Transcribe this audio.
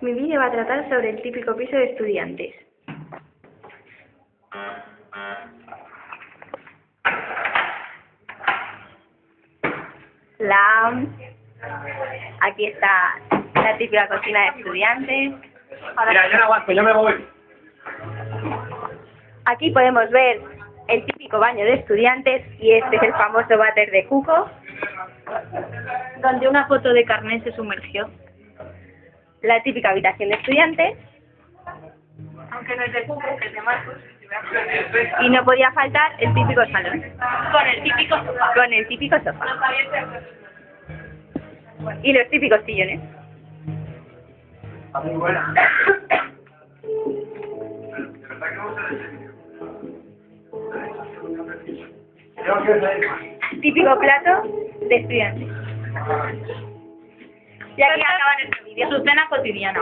Mi vídeo va a tratar sobre el típico piso de estudiantes. Aquí está la típica cocina de estudiantes. Mira, yo no aguanto, yo me voy. Aquí podemos ver el típico baño de estudiantes y este es el famoso váter de Cuco, donde una foto de Carmen se sumergió. La típica habitación de estudiantes. Aunque no es de Cuco, es de Marcos. Y no podía faltar el típico salón. Con el típico sofá. Con el típico sofá. Y los típicos sillones. Está muy buena. De verdad que no se deseña. Típico plato de estudiantes. Y aquí acaba nuestro vídeo. Su cena cotidiana.